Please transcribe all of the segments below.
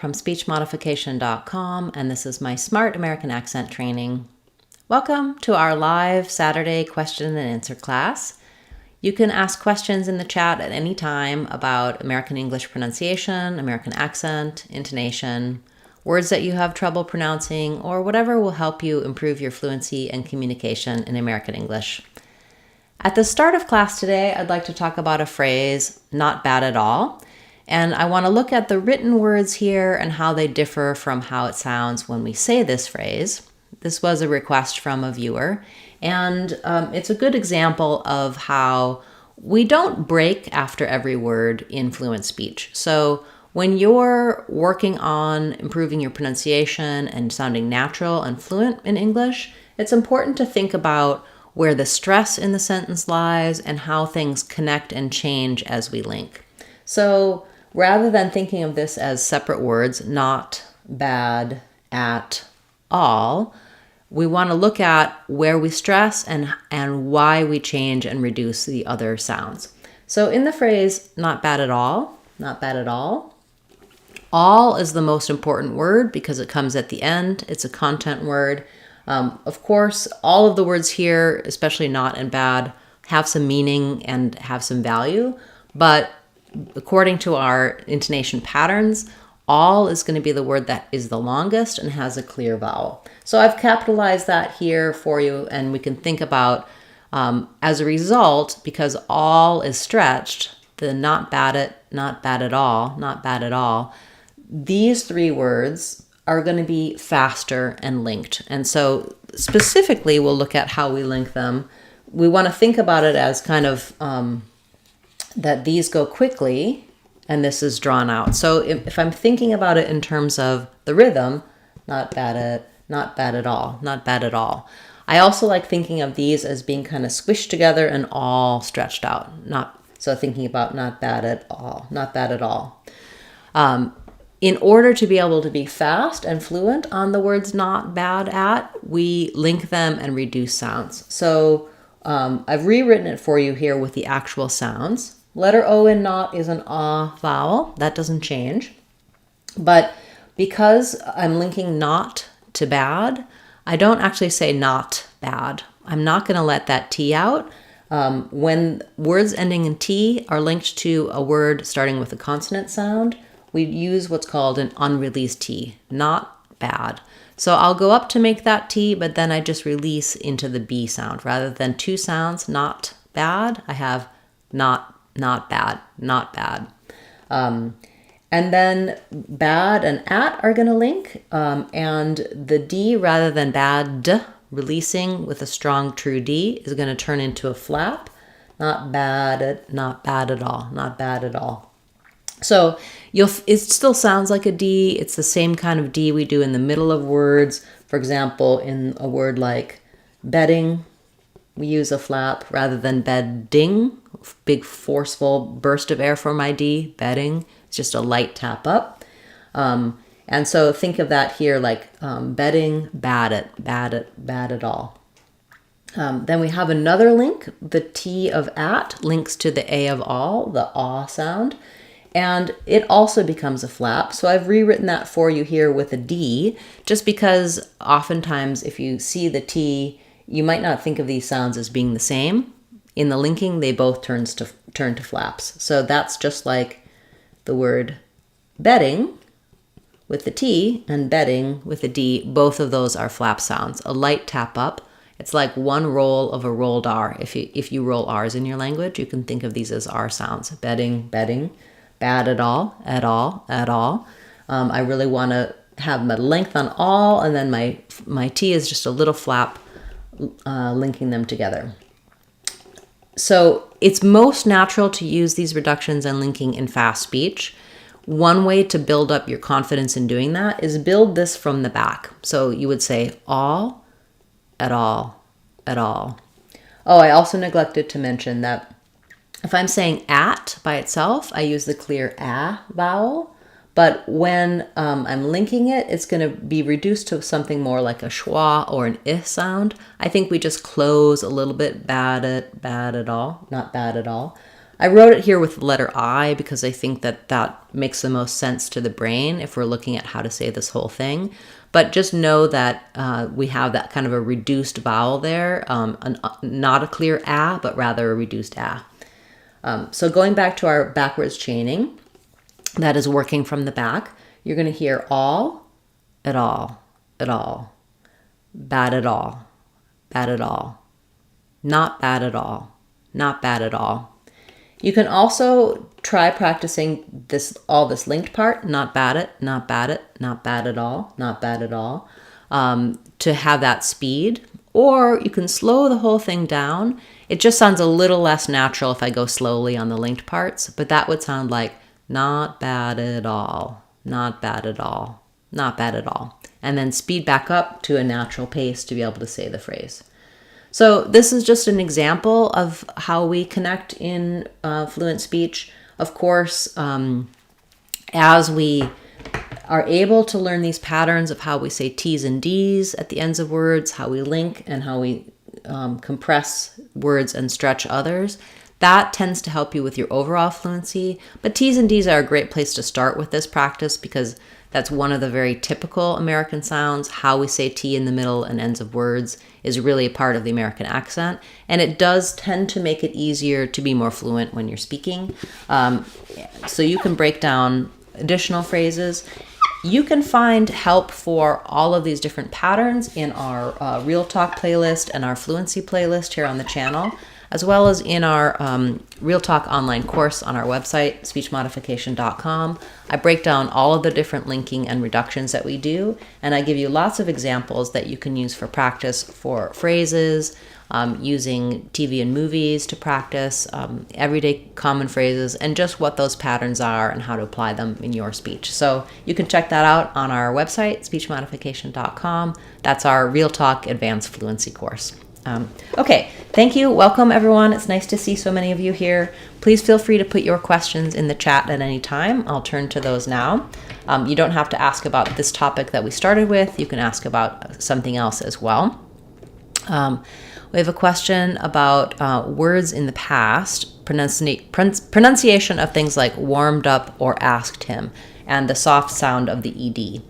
from speechmodification.com, and this is my Smart American Accent training. Welcome to our live Saturday question and answer class. You can ask questions in the chat at any time about American English pronunciation, American accent, intonation, words that you have trouble pronouncing, or whatever will help you improve your fluency and communication in American English. At the start of class today, I'd like to talk about a phrase, not bad at all. And I want to look at the written words here and how they differ from how it sounds when we say this phrase. This was a request from a viewer, and it's a good example of how we don't break after every word in fluent speech. So when you're working on improving your pronunciation and sounding natural and fluent in English, it's important to think about where the stress in the sentence lies and how things connect and change as we link. So rather than thinking of this as separate words, not bad at all, we want to look at where we stress and why we change and reduce the other sounds. So in the phrase, not bad at all, all is the most important word because it comes at the end. It's a content word. Of course, all of the words here, especially not and bad, have some meaning and have some value, but according to our intonation patterns, all is going to be the word that is the longest and has a clear vowel. So I've capitalized that here for you, and we can think about, as a result, because all is stretched, the not bad at all, these three words are going to be faster and linked. And so specifically, we'll look at how we link them. We want to think about it as kind of that these go quickly and this is drawn out. So if I'm thinking about it in terms of the rhythm, not bad at all. I also like thinking of these as being kind of squished together and all stretched out. So thinking about not bad at all. In order to be able to be fast and fluent on the words not bad at, we link them and reduce sounds. So I've rewritten it for you here with the actual sounds. Letter O in not is an ah vowel. That doesn't change. But because I'm linking not to bad, I don't actually say not bad. I'm not going to let that T out. When words ending in T are linked to a word starting with a consonant sound, we use what's called an unreleased T, not bad. So I'll go up to make that T, but then I just release into the B sound. Rather than two sounds, not bad, I have not bad. And then bad and at are going to link, and the D rather than bad, releasing with a strong true D, is going to turn into a flap. Not bad at all. So it still sounds like a D. It's the same kind of D we do in the middle of words. For example, in a word like bedding, we use a flap rather than bedding, big forceful burst of air for my D, bedding. It's just a light tap up. And so think of that here like bedding, bad at all. Then we have another link. The T of at links to the A of all, the ah sound. And it also becomes a flap. So I've rewritten that for you here with a D, just because oftentimes if you see the T, you might not think of these sounds as being the same. In the linking, they both turn to flaps. So that's just like the word bedding with the T and bedding with the D. Both of those are flap sounds. A light tap up. It's like one roll of a rolled R. If you roll R's in your language, you can think of these as R sounds. Bedding, bad at all. I really want to have my length on all, and then my T is just a little flap linking them together. So it's most natural to use these reductions and linking in fast speech. One way to build up your confidence in doing that is build this from the back. So you would say all, at all. Oh, I also neglected to mention that if I'm saying at by itself, I use the clear ah vowel. But when I'm linking it, it's going to be reduced to something more like a schwa or an I sound. I think we just close a little bit, bad at all, not bad at all. I wrote it here with the letter I because I think that that makes the most sense to the brain if we're looking at how to say this whole thing. But just know that we have that kind of a reduced vowel there, not a clear ah, but rather a reduced ah. So going back to our backwards chaining, that is working from the back, you're going to hear all, at all, at all, bad at all, bad at all, not bad at all, not bad at all. You can also try practicing all this linked part, not bad at, not bad at, not bad at all, not bad at all, to have that speed. Or you can slow the whole thing down. It just sounds a little less natural if I go slowly on the linked parts, but that would sound like not bad at all, not bad at all, not bad at all. And then speed back up to a natural pace to be able to say the phrase. So this is just an example of how we connect in fluent speech. Of course, as we are able to learn these patterns of how we say T's and D's at the ends of words, how we link, and how we compress words and stretch others, that tends to help you with your overall fluency. But T's and D's are a great place to start with this practice because that's one of the very typical American sounds. How we say T in the middle and ends of words is really a part of the American accent. And it does tend to make it easier to be more fluent when you're speaking. So you can break down additional phrases. You can find help for all of these different patterns in our Real Talk playlist and our Fluency playlist here on the channel, as well as in our Real Talk online course on our website, speechmodification.com. I break down all of the different linking and reductions that we do, and I give you lots of examples that you can use for practice for phrases, using TV and movies to practice, everyday common phrases, and just what those patterns are and how to apply them in your speech. So you can check that out on our website, speechmodification.com. That's our Real Talk Advanced Fluency course. Okay, thank you. Welcome, everyone. It's nice to see so many of you here. Please feel free to put your questions in the chat at any time. I'll turn to those now. You don't have to ask about this topic that we started with. You can ask about something else as well. We have a question about words in the past, pronunciation of things like warmed up or asked him, and the soft sound of the ED.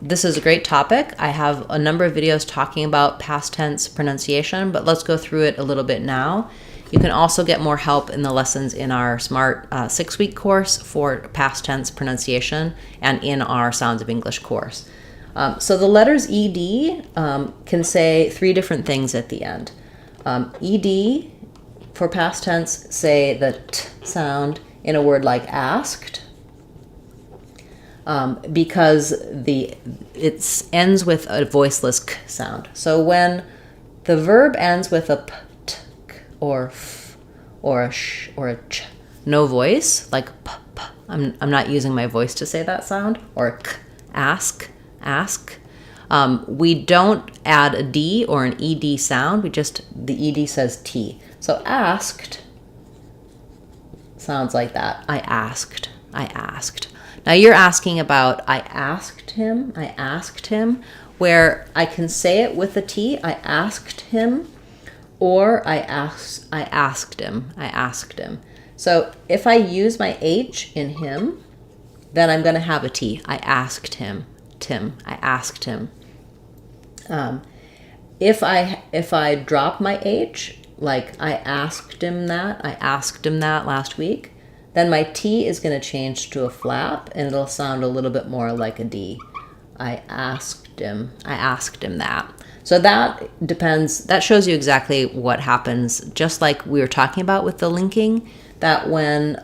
This is a great topic. I have a number of videos talking about past tense pronunciation, but let's go through it a little bit now. You can also get more help in the lessons in our Smart 6-week course for past tense pronunciation and in our Sounds of English course. So the letters ED can say three different things at the end. ED for past tense say the T sound in a word like asked, because it ends with a voiceless k sound. So when the verb ends with a p, t, k, or f, or a sh, or a ch, no voice, like p, p, I'm not using my voice to say that sound, or k, ask, we don't add a D or an ED sound, the ED says T. So asked sounds like that. I asked. Now you're asking about I asked him, where I can say it with a T, I asked him, or I asked him. So if I use my H in him, then I'm going to have a T. I asked him, I asked him. If I drop my H, like I asked him that last week, then my T is going to change to a flap, and it'll sound a little bit more like a D. I asked him that. So that depends, that shows you exactly what happens, just like we were talking about with the linking, that when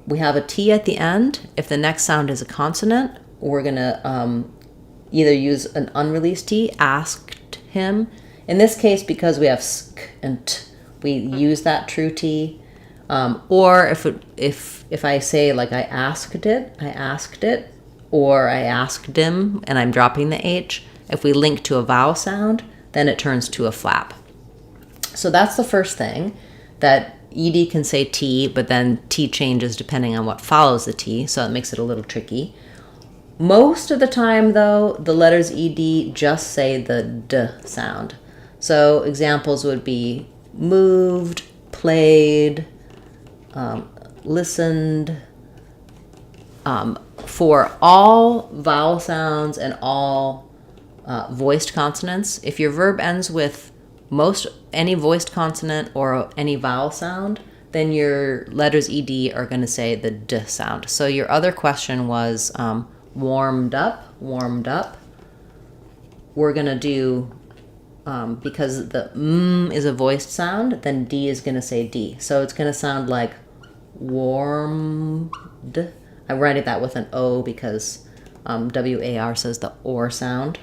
we have a T at the end, if the next sound is a consonant, we're going to either use an unreleased T, asked him. In this case, because we have sk and t, we use that true T. Or if I say like I asked it, or I asked him, and I'm dropping the H, if we link to a vowel sound, then it turns to a flap. So that's the first thing, that ED can say T, but then T changes depending on what follows the T, so it makes it a little tricky. Most of the time, though, the letters ED just say the D sound. So examples would be moved, played, listened for all vowel sounds and all voiced consonants. If your verb ends with any voiced consonant or any vowel sound, then your letters ed are going to say the d sound. So your other question was warmed up. We're going to do, because the is a voiced sound, then d is going to say d. So it's going to sound like warmed. I'm writing that with an O because WAR says the or sound.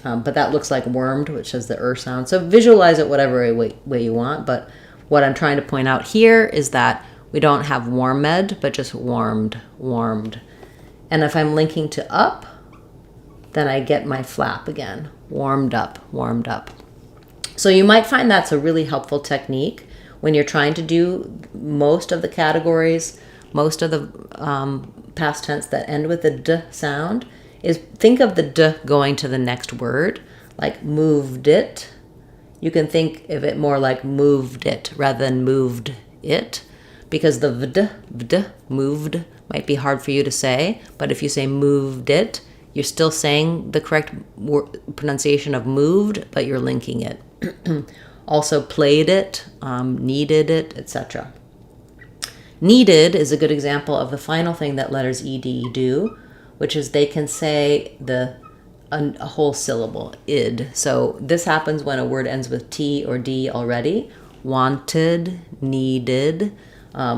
But that looks like wormed, which has the sound. So visualize it whatever way you want. But what I'm trying to point out here is that we don't have warmed, but just warmed. And if I'm linking to up, then I get my flap again. Warmed up. So you might find that's a really helpful technique when you're trying to do most of the categories, most of the past tense that end with the d sound, is think of the d going to the next word, like moved it. You can think of it more like moved it rather than moved it, because the vd, moved, might be hard for you to say, but if you say moved it, you're still saying the correct pronunciation of moved, but you're linking it. Also played it, needed it, etc. Needed is a good example of the final thing that letters ed do, which is they can say a whole syllable, id. So this happens when a word ends with T or D already. Wanted, needed.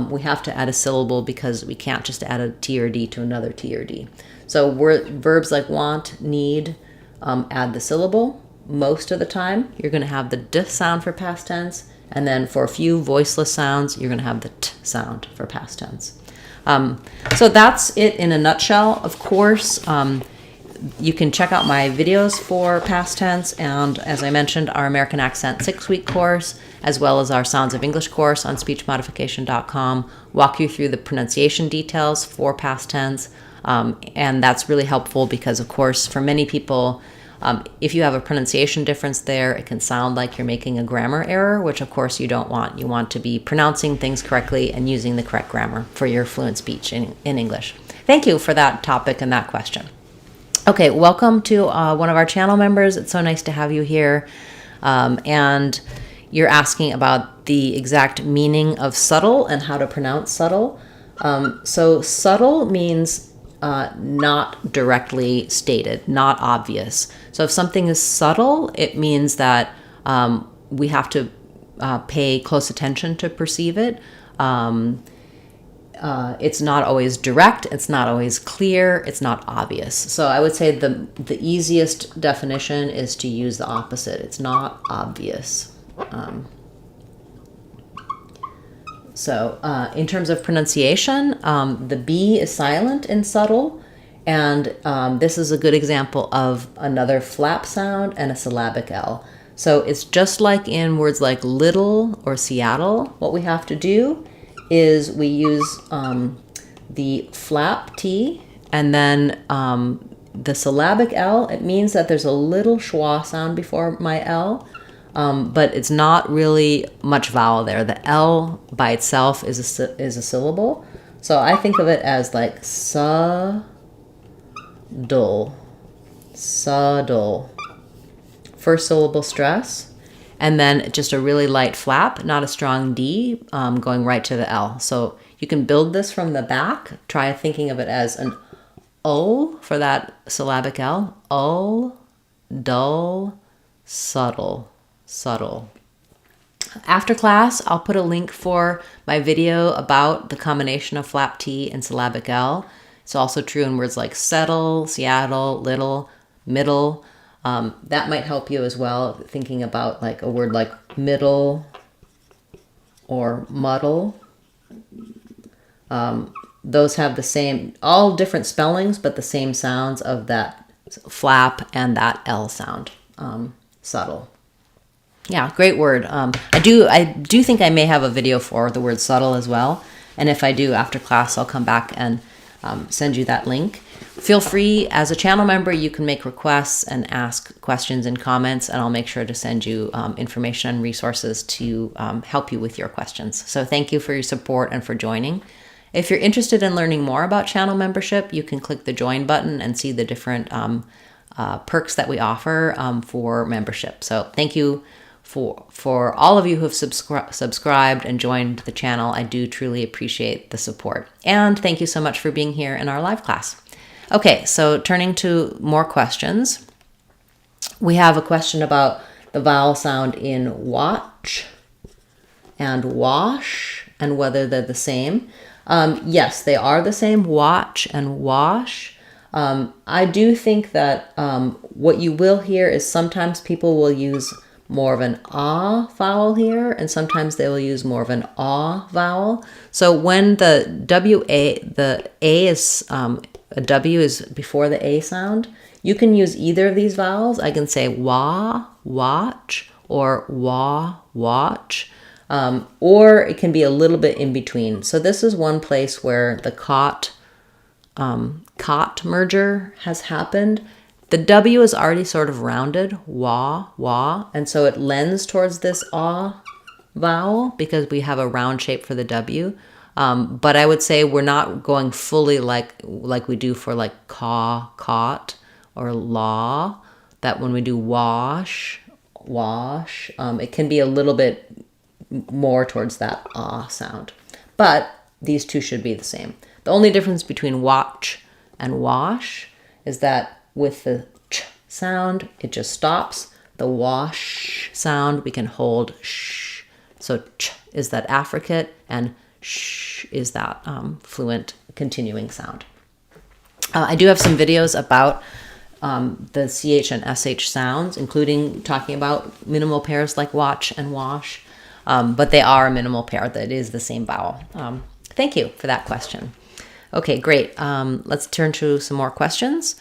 We have to add a syllable because we can't just add a T or D to another T or D. So verbs like want, need, add the syllable. Most of the time, you're going to have the d sound for past tense. And then for a few voiceless sounds, you're going to have the t sound for past tense. So that's it in a nutshell. Of course, you can check out my videos for past tense, and as I mentioned, our American Accent 6-week course, as well as our Sounds of English course on speechmodification.com, walk you through the pronunciation details for past tense, and that's really helpful because, of course, for many people, if you have a pronunciation difference there, it can sound like you're making a grammar error, which of course you don't want. You want to be pronouncing things correctly and using the correct grammar for your fluent speech in English. Thank you for that topic and that question. Okay, welcome to one of our channel members. It's so nice to have you here. And you're asking about the exact meaning of subtle and how to pronounce subtle. So subtle means not directly stated, not obvious. So if something is subtle, it means that we have to pay close attention to perceive it. It's not always direct, it's not always clear, it's not obvious. So I would say the easiest definition is to use the opposite. It's not obvious. In terms of pronunciation, the B is silent in subtle, and this is a good example of another flap sound and a syllabic L. So it's just like in words like little or Seattle. What we have to do is we use the flap T and then the syllabic L. It means that there's a little schwa sound before my L, but it's not really much vowel there. The L by itself is a syllable. So I think of it as like subtle. First syllable stress. And then just a really light flap, not a strong D, going right to the L. So you can build this from the back. Try thinking of it as an O for that syllabic L. O, dull, subtle. After class, I'll put a link for my video about the combination of flap T and syllabic L. It's also true in words like settle, Seattle, little, middle. That might help you as well, thinking about like a word like middle or muddle. Those have the same, all different spellings, but the same sounds of that flap and that L sound. Subtle. Yeah, great word. I do think I may have a video for the word subtle as well. And if I do, after class, I'll come back and send you that link. Feel free, as a channel member, you can make requests and ask questions and comments, and I'll make sure to send you information and resources to help you with your questions. So thank you for your support and for joining. If you're interested in learning more about channel membership, you can click the join button and see the different perks that we offer for membership. So thank you for all of you who have subscribed and joined the channel. I do truly appreciate the support. And thank you so much for being here in our live class. Okay, so turning to more questions. We have a question about the vowel sound in watch and wash and whether they're the same. Yes, they are the same, watch and wash. I do think that what you will hear is sometimes people will use more of an ah vowel here, and sometimes they will use more of an aw vowel. So when the A is, a W is before the A sound, you can use either of these vowels. I can say wa, watch, or wa, watch. Or it can be a little bit in between. So this is one place where the cot merger has happened. The W is already sort of rounded, wah, and so it lends towards this ah vowel because we have a round shape for the W. But I would say we're not going fully like we do for like caw, caught, or law, that when we do wash, it can be a little bit more towards that ah sound. But these two should be the same. The only difference between watch and wash is that with the ch sound, it just stops. The wash sound, we can hold sh. So ch is that affricate, and sh is that fluent continuing sound. I do have some videos about the CH and SH sounds, including talking about minimal pairs like watch and wash. But they are a minimal pair that is the same vowel. Thank you for that question. Okay, great. Let's turn to some more questions.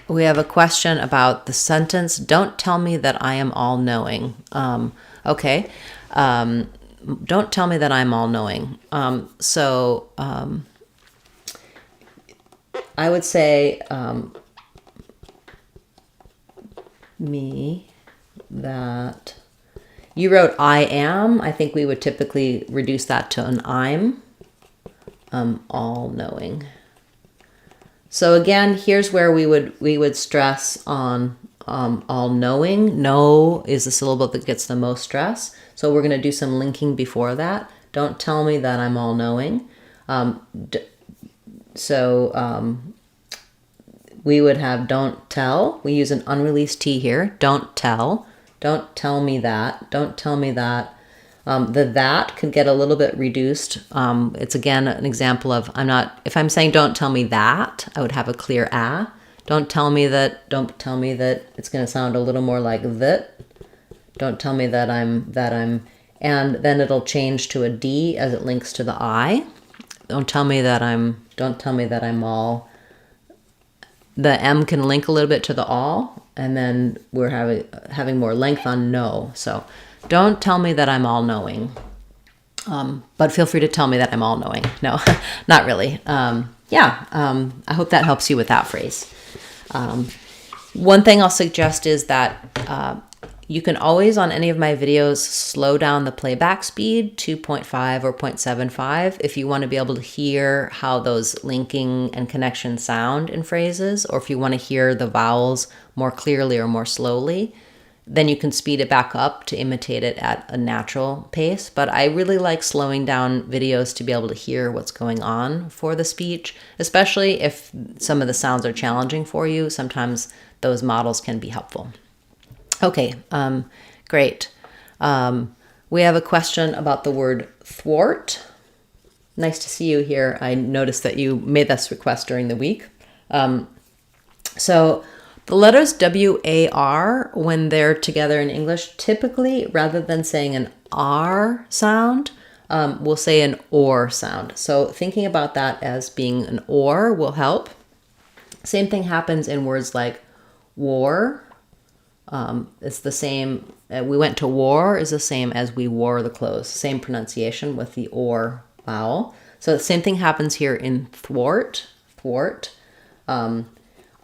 We have a question about the sentence, don't tell me that I am all-knowing. Okay. Don't tell me that I'm all-knowing. I would say me that you wrote I am. I think we would typically reduce that to an I'm. All-knowing. So again, here's where we would stress on all-knowing. No is the syllable that gets the most stress. So we're going to do some linking before that. Don't tell me that I'm all-knowing. We would have don't tell. We use an unreleased T here. Don't tell. Don't tell me that. Don't tell me that. The that could get a little bit reduced. It's again an example of if I'm saying don't tell me that, I would have a clear ah. Don't tell me that. It's going to sound a little more like that. Don't tell me that I'm, and then it'll change to a D as it links to the I. Don't tell me that I'm all. The M can link a little bit to the all, and then we're having more length on no. So don't tell me that I'm all-knowing, but feel free to tell me that I'm all-knowing. No, not really. I hope that helps you with that phrase. One thing I'll suggest is that you can always, on any of my videos, slow down the playback speed to 0.5 or 0.75 if you want to be able to hear how those linking and connections sound in phrases, or if you want to hear the vowels more clearly or more slowly. Then you can speed it back up to imitate it at a natural pace. But I really like slowing down videos to be able to hear what's going on for the speech, especially if some of the sounds are challenging for you. Sometimes those models can be helpful. Okay, great. We have a question about the word thwart. Nice to see you here. I noticed that you made this request during the week. So the letters W-A-R, when they're together in English, typically, rather than saying an R sound, we'll say an OR sound. So thinking about that as being an OR will help. Same thing happens in words like war. It's the same. We went to war is the same as we wore the clothes. Same pronunciation with the OR vowel. So the same thing happens here in thwart, thwart. I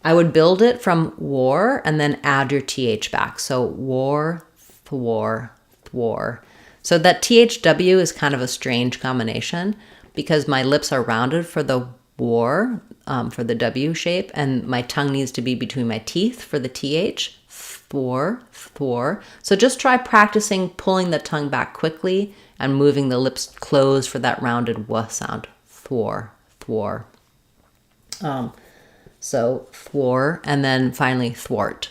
would build it from war and then add your th back. So war, thwar, thwar. So that thw is kind of a strange combination because my lips are rounded for the war, for the W shape, and my tongue needs to be between my teeth for the th. Thwar, thwar. So just try practicing pulling the tongue back quickly and moving the lips closed for that rounded w sound. Thwar, thwar. So thwar, and then finally thwart.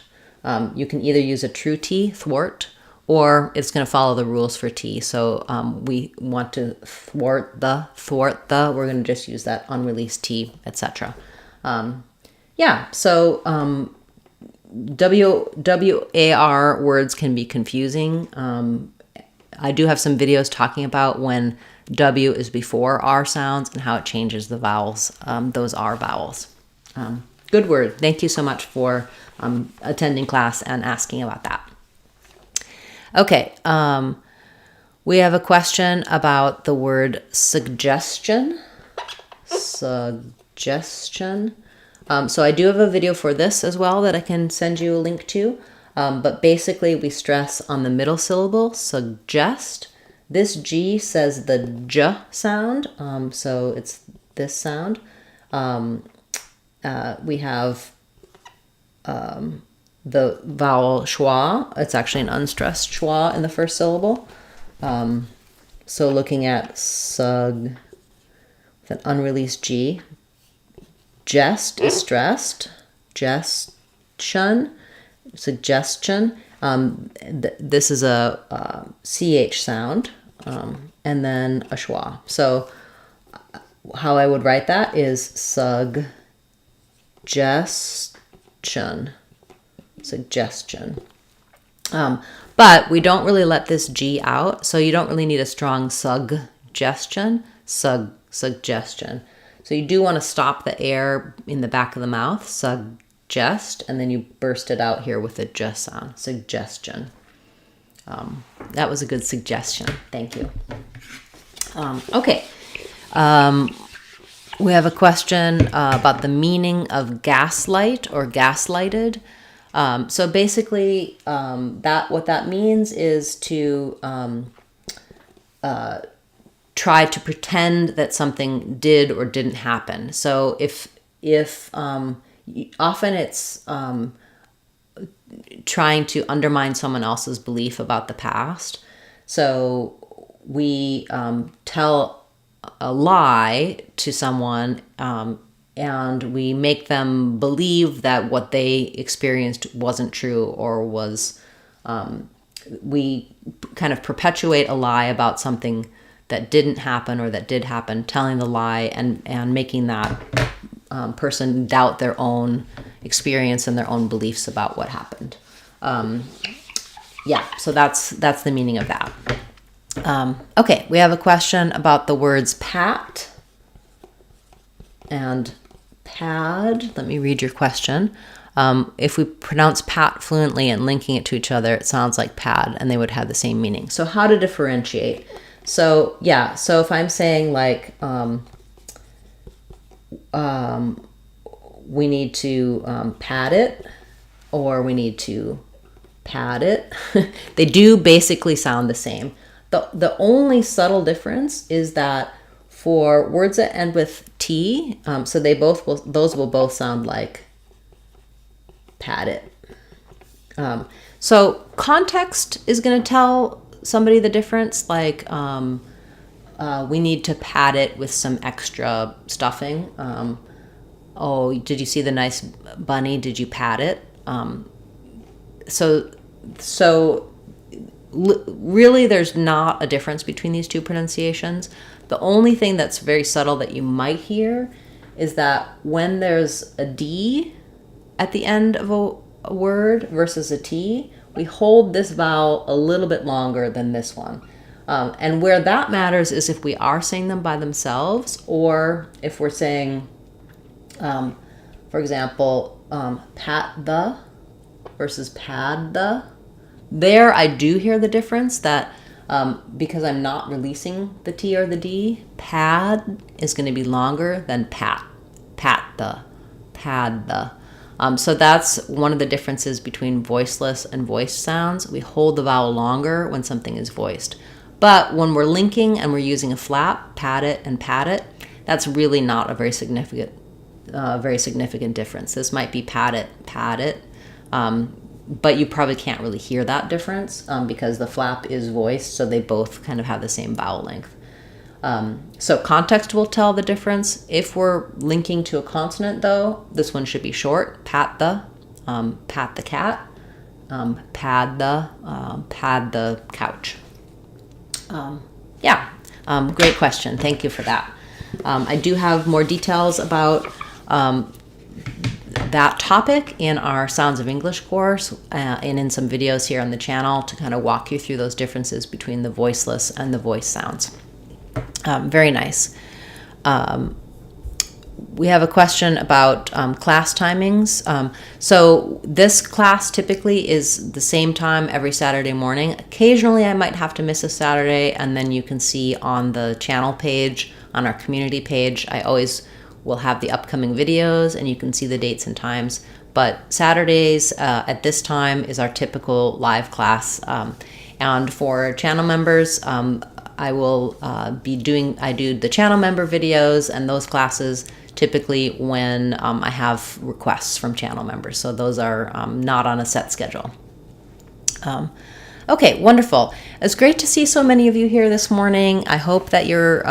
You can either use a true T, thwart, or it's going to follow the rules for T. So we want to thwart the, we're going to just use that unreleased T, etc. Yeah, so WAR words can be confusing. I do have some videos talking about when W is before R sounds and how it changes the vowels, those R vowels. Good word. Thank you so much for attending class and asking about that. Okay, we have a question about the word suggestion. Suggestion. So I do have a video for this as well that I can send you a link to. But basically we stress on the middle syllable, suggest. This G says the J sound, so it's this sound. We have the vowel schwa. It's actually an unstressed schwa in the first syllable. So looking at sug with an unreleased G. Jest is stressed. Gestion, suggestion. This is a CH sound, and then a schwa. So how I would write that is suggestion. Suggestion. But we don't really let this G out, so you don't really need a strong suggestion. Suggestion. So you do want to stop the air in the back of the mouth, suggest, and then you burst it out here with a j sound. Suggestion. That was a good suggestion. Thank you. Okay. We have a question about the meaning of gaslight or gaslighted. So basically, what that means is to try to pretend that something did or didn't happen. So if often it's trying to undermine someone else's belief about the past. So we tell a lie to someone and we make them believe that what they experienced wasn't true or was, we kind of perpetuate a lie about something that didn't happen or that did happen, telling the lie and making that person doubt their own experience and their own beliefs about what happened. Yeah, so that's the meaning of that. Okay, we have a question about the words pat and pad. Let me read your question. If we pronounce pat fluently and linking it to each other, it sounds like pad, and they would have the same meaning. So how to differentiate? So yeah, so if I'm saying like we need to pad it, or we need to pad it, they do basically sound the same. The only subtle difference is that for words that end with T, so those will both sound like pad it. So context is going to tell somebody the difference, like we need to pad it with some extra stuffing. Oh, did you see the nice bunny? Did you pad it? So really there's not a difference between these two pronunciations. The only thing that's very subtle that you might hear is that when there's a D at the end of a word versus a T, we hold this vowel a little bit longer than this one. And where that matters is if we are saying them by themselves, or if we're saying, for example, pat the versus pad the. There I do hear the difference that Because I'm not releasing the T or the D, pad is going to be longer than pat. Pat the, pad the. So that's one of the differences between voiceless and voiced sounds. We hold the vowel longer when something is voiced. But when we're linking and we're using a flap, pat it and pat it, that's really not a very significant difference. This might be pat it, but you probably can't really hear that difference because the flap is voiced, so they both kind of have the same vowel length. So context will tell the difference. If we're linking to a consonant, though, this one should be short. Pat the cat, pad the couch. Great question. Thank you for that. I do have more details about that topic in our Sounds of English course and in some videos here on the channel to kind of walk you through those differences between the voiceless and the voice sounds. Very nice. We have a question about class timings. So this class typically is the same time every Saturday morning. Occasionally I might have to miss a Saturday, and then you can see on the channel page, on our community page, I always will have the upcoming videos and you can see the dates and times. But Saturdays at this time is our typical live class. And for channel members, I do the channel member videos and those classes typically when I have requests from channel members. So those are not on a set schedule. Okay, wonderful. It's great to see so many of you here this morning. I hope that you're,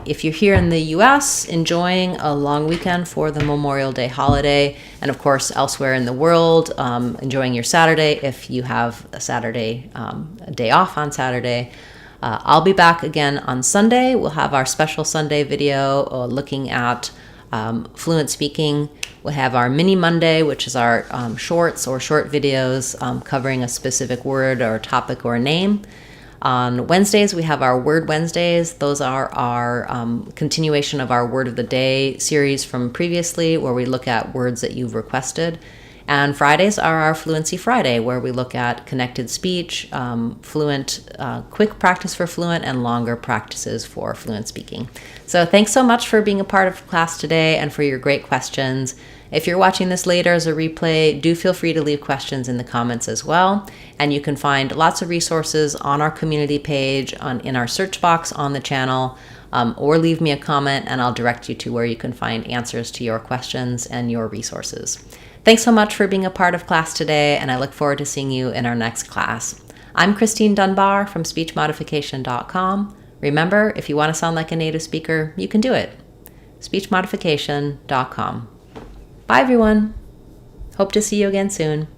if you're here in the US, enjoying a long weekend for the Memorial Day holiday, and of course elsewhere in the world, enjoying your Saturday if you have a Saturday, a day off on Saturday. I'll be back again on Sunday. We'll have our special Sunday video looking at fluent speaking. We'll have our mini Monday, which is our shorts or short videos covering a specific word or topic or name. On Wednesdays, we have our Word Wednesdays. Those are our continuation of our Word of the Day series from previously, where we look at words that you've requested. And Fridays are our Fluency Friday, where we look at connected speech, fluent, quick practice for fluent, and longer practices for fluent speaking. So thanks so much for being a part of class today and for your great questions. If you're watching this later as a replay, do feel free to leave questions in the comments as well. And you can find lots of resources on our community page, in our search box on the channel, or leave me a comment and I'll direct you to where you can find answers to your questions and your resources. Thanks so much for being a part of class today, and I look forward to seeing you in our next class. I'm Christine Dunbar from speechmodification.com. Remember, if you want to sound like a native speaker, you can do it. speechmodification.com. Bye, everyone. Hope to see you again soon.